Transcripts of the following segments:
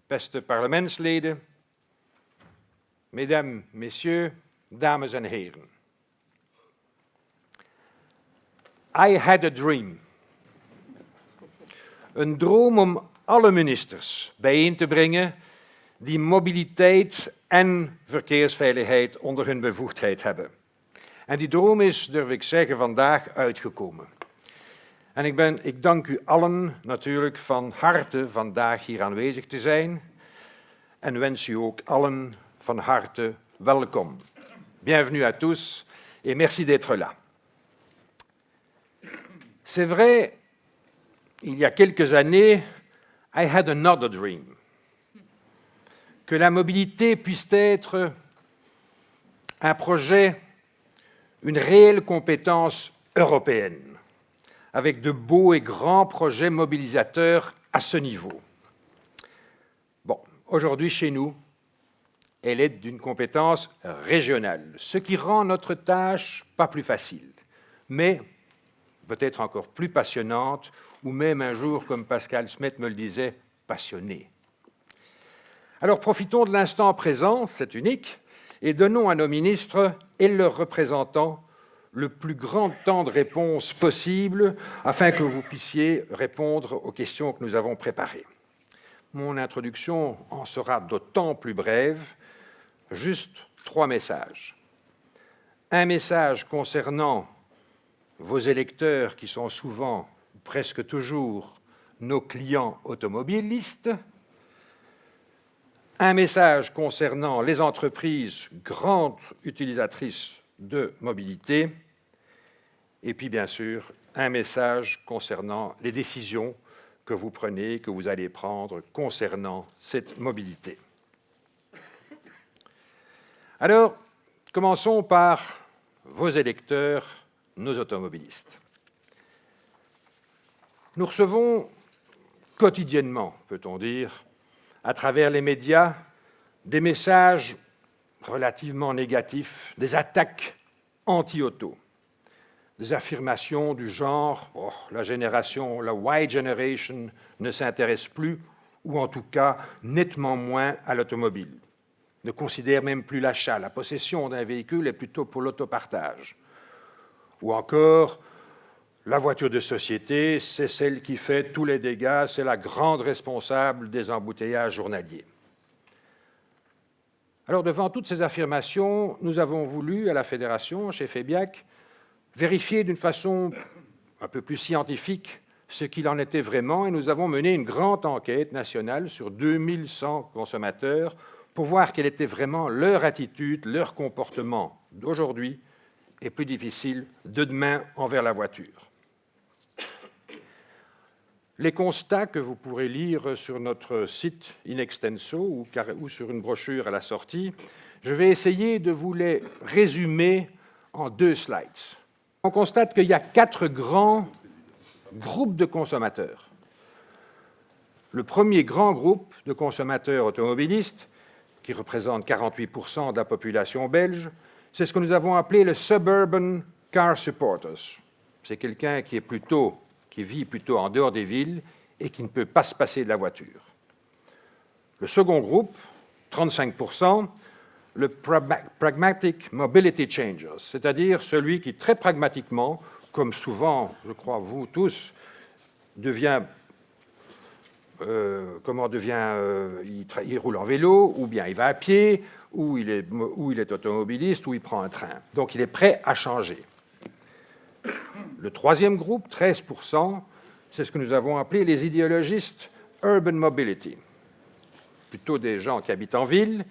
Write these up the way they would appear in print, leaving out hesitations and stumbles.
beste parlementsleden, mesdames, messieurs, dames en heren. I had a dream. Een droom om alle ministers bijeen te brengen die mobiliteit en verkeersveiligheid onder hun bevoegdheid hebben. En die droom is, durf ik zeggen, vandaag uitgekomen. En ik dank u allen natuurlijk van harte vandaag hier aanwezig te zijn en wens u ook allen van harte welkom. Bienvenue à tous et merci d'être là. C'est vrai, il y a quelques années, I had another dream. Que la mobilité puisse être un projet, une réelle compétence européenne, avec de beaux et grands projets mobilisateurs à ce niveau. Bon, aujourd'hui chez nous, elle est d'une compétence régionale, ce qui rend notre tâche pas plus facile, mais peut-être encore plus passionnante, ou même un jour, comme Pascal Smet me le disait, passionnée. Alors profitons de l'instant présent, c'est unique, et donnons à nos ministres et leurs représentants le plus grand temps de réponse possible afin que vous puissiez répondre aux questions que nous avons préparées. Mon introduction en sera d'autant plus brève, juste 3 messages. Un message concernant vos électeurs qui sont souvent, presque toujours, nos clients automobilistes. Un message concernant les entreprises grandes utilisatrices de mobilité. Et puis, bien sûr, un message concernant les décisions que vous prenez, que vous allez prendre concernant cette mobilité. Alors, commençons par vos électeurs, nos automobilistes. Nous recevons quotidiennement, peut-on dire, à travers les médias, des messages relativement négatifs, des attaques anti-auto, des affirmations du genre « la Y generation ne s'intéresse plus, ou en tout cas nettement moins à l'automobile, ne considère même plus l'achat, la possession d'un véhicule est plutôt pour l'autopartage. » Ou encore « la voiture de société, c'est celle qui fait tous les dégâts, c'est la grande responsable des embouteillages journaliers. » Alors, devant toutes ces affirmations, nous avons voulu, à la Fédération, chez FEBIAC, vérifier d'une façon un peu plus scientifique ce qu'il en était vraiment, et nous avons mené une grande enquête nationale sur 2100 consommateurs pour voir quelle était vraiment leur attitude, leur comportement d'aujourd'hui et plus difficile de demain envers la voiture. Les constats que vous pourrez lire sur notre site in extenso ou sur une brochure à la sortie, je vais essayer de vous les résumer en 2 slides. On constate qu'il y a 4 grands groupes de consommateurs. Le premier grand groupe de consommateurs automobilistes, qui représente 48% de la population belge, c'est ce que nous avons appelé le Suburban Car Supporters. C'est quelqu'un qui vit plutôt en dehors des villes et qui ne peut pas se passer de la voiture. Le second groupe, 35%, le Pragmatic Mobility Changers, c'est-à-dire celui qui, très pragmatiquement, comme souvent, je crois, vous tous, il roule en vélo, ou bien il va à pied, ou il est automobiliste, ou il prend un train. Donc, il est prêt à changer. Le troisième groupe, 13%, c'est ce que nous avons appelé les idéologistes Urban Mobility. Plutôt des gens qui habitent en ville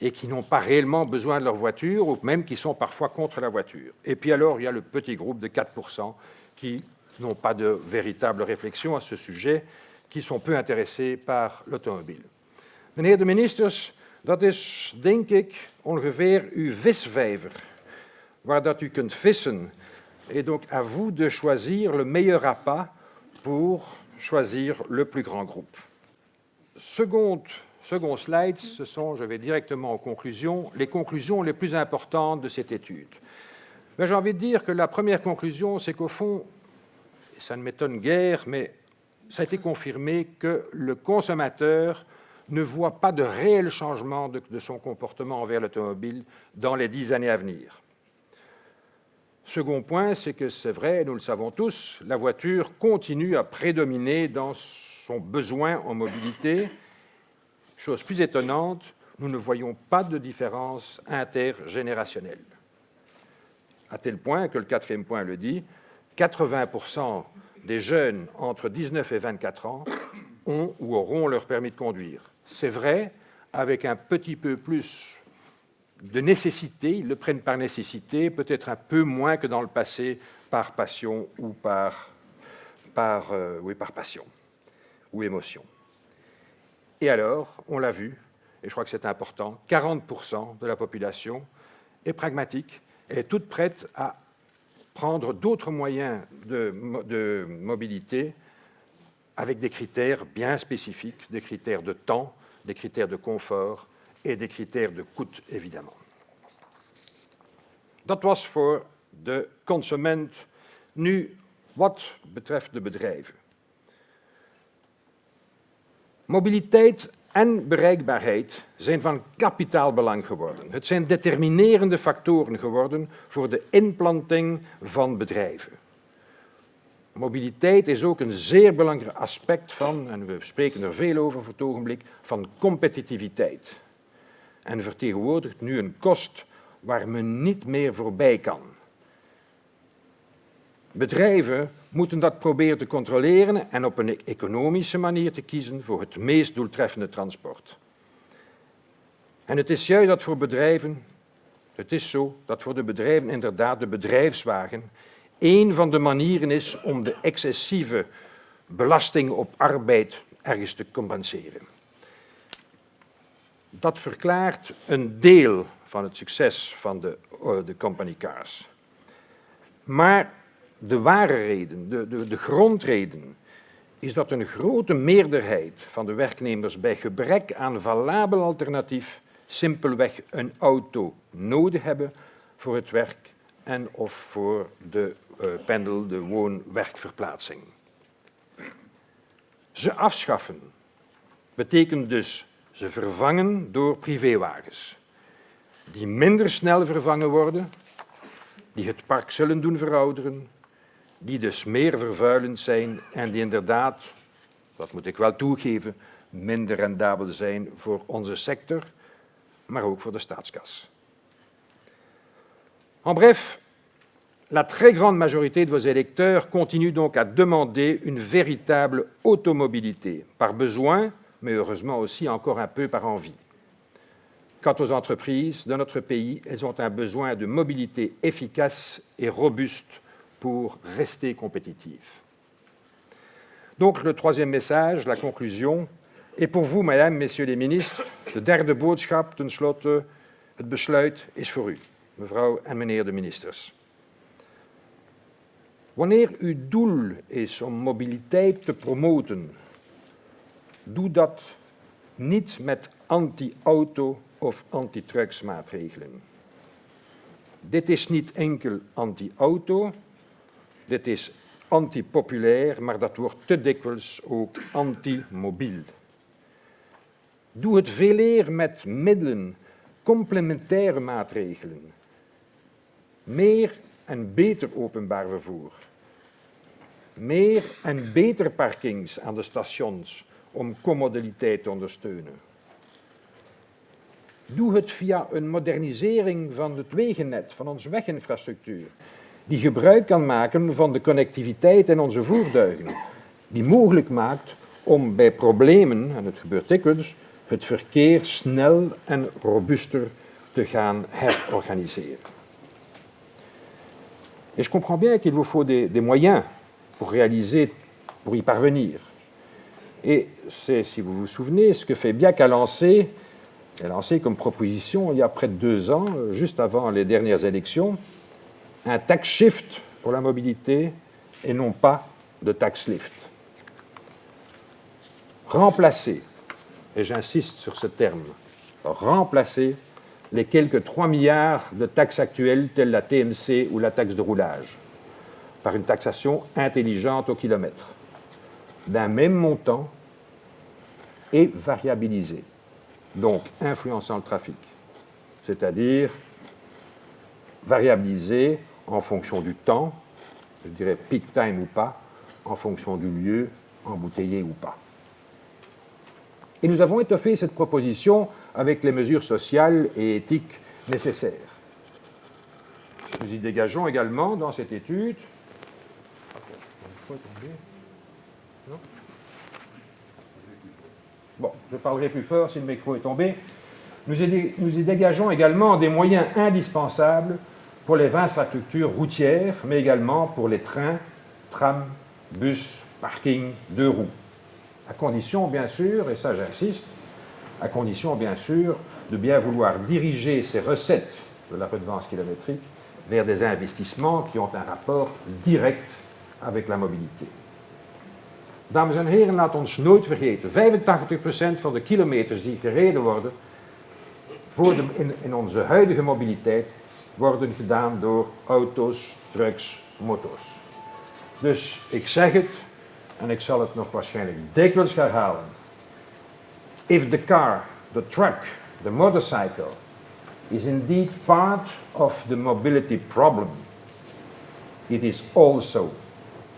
et qui n'ont pas réellement besoin de leur voiture, ou même qui sont parfois contre la voiture. Et puis alors, il y a le petit groupe de 4% qui n'ont pas de véritable réflexion à ce sujet, qui sont peu intéressés par l'automobile. Meneer de ministers, dat is, denk ik, ongeveer uw visvijver, waar dat u kunt vissen. Et donc, à vous de choisir le meilleur appât pour choisir le plus grand groupe. Second slide, ce sont, je vais directement aux conclusions, les conclusions les plus importantes de cette étude. Mais j'ai envie de dire que la première conclusion, c'est qu'au fond, ça ne m'étonne guère, mais ça a été confirmé que le consommateur ne voit pas de réel changement de son comportement envers l'automobile dans les 10 années à venir. Second point, c'est que c'est vrai, nous le savons tous, la voiture continue à prédominer dans son besoin en mobilité. Chose plus étonnante, nous ne voyons pas de différence intergénérationnelle. À tel point que le quatrième point le dit, 80% des jeunes entre 19 et 24 ans ont ou auront leur permis de conduire. C'est vrai, avec un petit peu plus de nécessité, ils le prennent par nécessité, peut-être un peu moins que dans le passé, par passion ou par passion ou émotion. Et alors, on l'a vu, et je crois que c'est important, 40% de la population est pragmatique, est toute prête à prendre d'autres moyens de mobilité avec des critères bien spécifiques, des critères de temps, des critères de confort et des critères de coût, évidemment. Dat was voor de consument. Nu, wat betreft de bedrijven. Mobiliteit en bereikbaarheid zijn van kapitaal belang geworden. Het zijn determinerende factoren geworden voor de inplanting van bedrijven. Mobiliteit is ook een zeer belangrijk aspect van, en we spreken er veel over voor het ogenblik, van competitiviteit. En vertegenwoordigt nu een kost waar men niet meer voorbij kan. Bedrijven moeten dat proberen te controleren en op een economische manier te kiezen voor het meest doeltreffende transport. En het is juist dat voor bedrijven, het is zo dat voor de bedrijven inderdaad de bedrijfswagen een van de manieren is om de excessieve belasting op arbeid ergens te compenseren. Dat verklaart een deel van het succes van de company cars. Maar de ware reden, de grondreden, is dat een grote meerderheid van de werknemers bij gebrek aan valabel alternatief simpelweg een auto nodig hebben voor het werk en of voor de de woon-werkverplaatsing. Ze afschaffen betekent dus ze vervangen door privéwagens, die minder snel vervangen worden, die het park zullen doen verouderen, die dus meer vervuilend zijn en die inderdaad, dat moet ik wel toegeven, minder rendabel zijn voor onze sector, maar ook voor de staatskas. En bref, la très grande majorité de vos électeurs continue donc à demander une véritable automobilité, par besoin, mais heureusement aussi encore un peu par envie. Quant aux entreprises de notre pays, elles ont un besoin de mobilité efficace et robuste pour rester compétitives. Donc le troisième message, la conclusion, et pour vous, mesdames, messieurs les ministres, de derde boodschap, tenslotte, het besluit is voor u, mevrouw en meneer de ministers. Wanneer uw doel is om mobiliteit te promoten, doe dat niet met anti-auto of anti-trucksmaatregelen. Dit is niet enkel anti-auto, dit is anti-populair, maar dat wordt te dikwijls ook anti-mobiel. Doe het veeleer met middelen, complementaire maatregelen. Meer en beter openbaar vervoer. Meer en beter parkings aan de stations om commodaliteit te ondersteunen. Doe het via een modernisering van het wegennet, van onze weginfrastructuur, die gebruik kan maken van de connectiviteit in onze voertuigen, die mogelijk maakt om bij problemen, en het gebeurt dikwijls, het verkeer snel en robuuster te gaan herorganiseren. Et je comprends bien qu'il vous faut des moyens pour y parvenir. Et c'est, si vous vous souvenez, ce que FEBIAC a lancé comme proposition il y a près de 2 ans, juste avant les dernières élections, un tax shift pour la mobilité et non pas de tax lift. Remplacer, et j'insiste sur ce terme, remplacer les quelques 3 milliards de taxes actuelles telles la TMC ou la taxe de roulage par une taxation intelligente au kilomètre, d'un même montant et variabilisé, donc influençant le trafic, c'est-à-dire variabilisé en fonction du temps, je dirais peak time ou pas, en fonction du lieu, embouteillé ou pas. Et nous avons étoffé cette proposition avec les mesures sociales et éthiques nécessaires. Nous y dégageons également dans cette étude. Bon, je parlerai plus fort si le micro est tombé. Nous y dégageons également des moyens indispensables pour les infrastructures routières, mais également pour les trains, trams, bus, parkings, deux roues. À condition, bien sûr, et ça j'insiste, à condition, bien sûr, de bien vouloir diriger ces recettes de la redevance kilométrique vers des investissements qui ont un rapport direct avec la mobilité. Dames en heren, laat ons nooit vergeten, 85% van de kilometers die gereden worden in onze huidige mobiliteit worden gedaan door auto's, trucks, motors. Dus ik zeg het, en ik zal het nog waarschijnlijk dikwijls herhalen. If the car, the truck, the motorcycle is indeed part of the mobility problem, it is also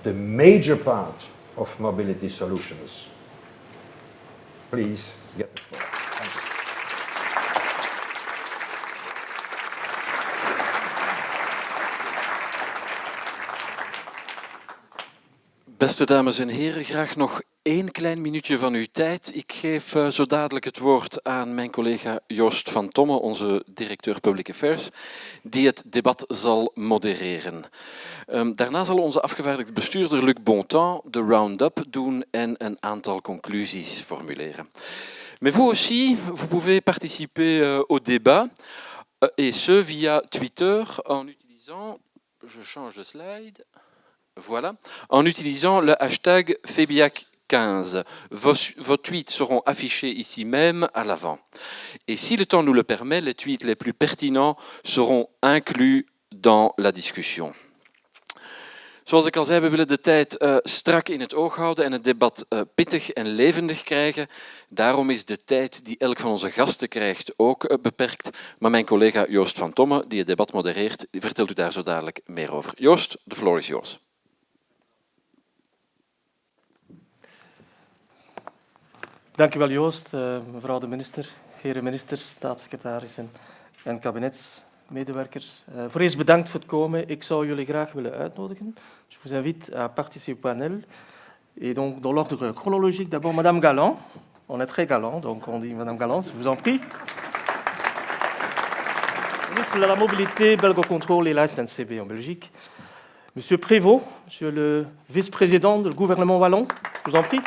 the major part of mobility solutions. Please get the floor. Thank you. Beste dames en heren, graag nog 1 klein minuutje van uw tijd. Ik geef zo dadelijk het woord aan mijn collega Joost van Tomme, onze directeur Public Affairs, die het debat zal modereren. Daarna zal onze afgevaardigde bestuurder Luc Bontemps de round-up doen en een aantal conclusies formuleren. Mais vous aussi, vous pouvez participer au débat, et ce via Twitter en utilisant, je change de slide, voilà, en utilisant le hashtag FEBIAC15. Vos tweets seront affichés ici même à l'avant. Et si le temps nous le permet, les tweets les plus pertinents seront inclus dans la discussion. Zoals ik al zei, we willen de tijd strak in het oog houden en het debat pittig en levendig krijgen. Daarom is de tijd die elk van onze gasten krijgt ook beperkt. Maar mijn collega Joost van Tomme, die het debat modereert, die vertelt u daar zo dadelijk meer over. Joost, the floor is yours. Dank u wel, Joost, mevrouw de minister, heren ministers, staatssecretarissen en kabinetsmedewerkers. Voor eerst bedankt voor het komen. Ik zou jullie graag willen uitnodigen. Je vous invite à participer au panel. Et donc, dans l'ordre chronologique, d'abord Madame Galland. On est très galant, donc on dit Madame Galland, je vous en prie. Ministre de la Mobilité, Belgocontrol et la SNCB en Belgique. Monsieur Prévost, monsieur le vice-président du gouvernement wallon, je vous en prie.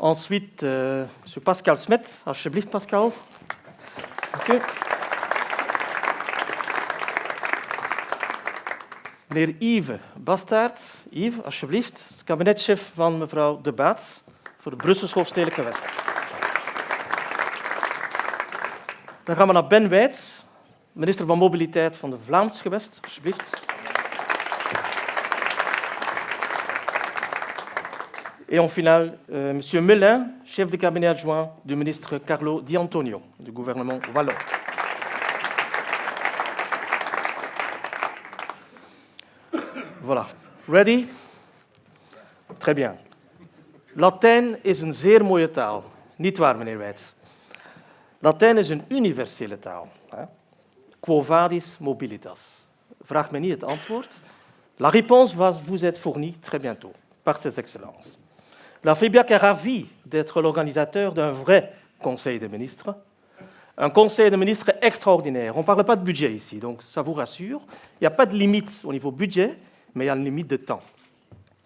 Ensuite, M. Pascal Smet, alsjeblieft Pascal. Okay. Meneer Yves Bastaert. Yves, alsjeblieft. Kabinetchef van mevrouw De Baets voor het Brussels Hoofdstedelijk Gewest. Dan gaan we naar Ben Wijts, minister van Mobiliteit van de Vlaams Gewest. Alsjeblieft. Et en finale, M. Melin, chef de cabinet adjoint du ministre Carlo Di Antonio, du gouvernement wallon. Voilà. Ready? Très bien. Latijn is een zeer mooie taal. Niet waar, meneer Wijts? Latijn is een universele taal. Quo vadis mobilitas. Vraag me niet het antwoord. La réponse va vous être fournie très bientôt par ses excellences. La FEBIAC est ravie d'être l'organisateur d'un vrai Conseil des ministres, un Conseil des ministres extraordinaire. On ne parle pas de budget ici, donc ça vous rassure. Il n'y a pas de limite au niveau budget, mais il y a une limite de temps.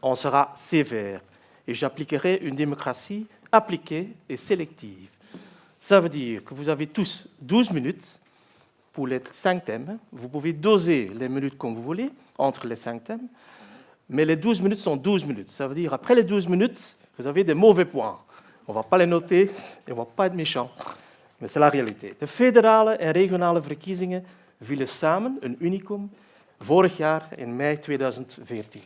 On sera sévère et j'appliquerai une démocratie appliquée et sélective. Ça veut dire que vous avez tous 12 minutes pour les 5 thèmes. Vous pouvez doser les minutes comme vous voulez entre les 5 thèmes, mais les 12 minutes sont 12 minutes. Ça veut dire après les 12 minutes, vous avez des mauvais points. On ne va pas les noter et on ne va pas être méchant. Maar c'est la réalité. De federale en regionale verkiezingen vielen samen, een unicum, vorig jaar in mei 2014.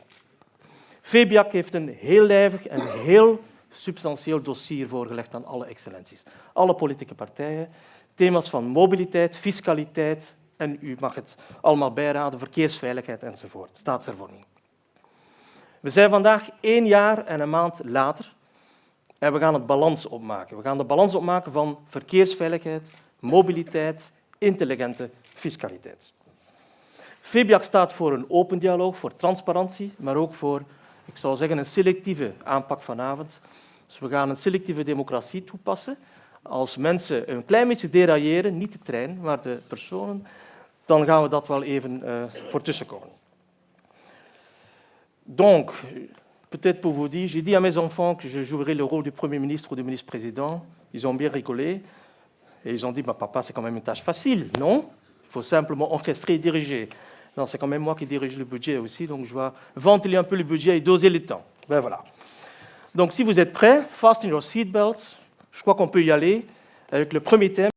FEBIAC heeft een heel lijvig en heel substantieel dossier voorgelegd aan alle excellenties. Alle politieke partijen. Thema's van mobiliteit, fiscaliteit en u mag het allemaal bijraden, verkeersveiligheid enzovoort, staatshervorming. We zijn vandaag 1 jaar en een maand later en we gaan het balans opmaken. We gaan de balans opmaken van verkeersveiligheid, mobiliteit, intelligente fiscaliteit. FEBIAC staat voor een open dialoog, voor transparantie, maar ook voor, ik zou zeggen, een selectieve aanpak vanavond. Dus we gaan een selectieve democratie toepassen. Als mensen een klein beetje derailleren, niet de trein, maar de personen, dan gaan we dat wel even voor tussenkomen. Donc, peut-être pour vous dire, j'ai dit à mes enfants que je jouerais le rôle du Premier ministre ou du ministre-président. Ils ont bien rigolé. Et ils ont dit, papa, c'est quand même une tâche facile, non? Il faut simplement orchestrer et diriger. Non, c'est quand même moi qui dirige le budget aussi, donc je dois ventiler un peu le budget et doser le temps. Ben voilà. Donc, si vous êtes prêts, fasten your seatbelts. Je crois qu'on peut y aller avec le premier thème.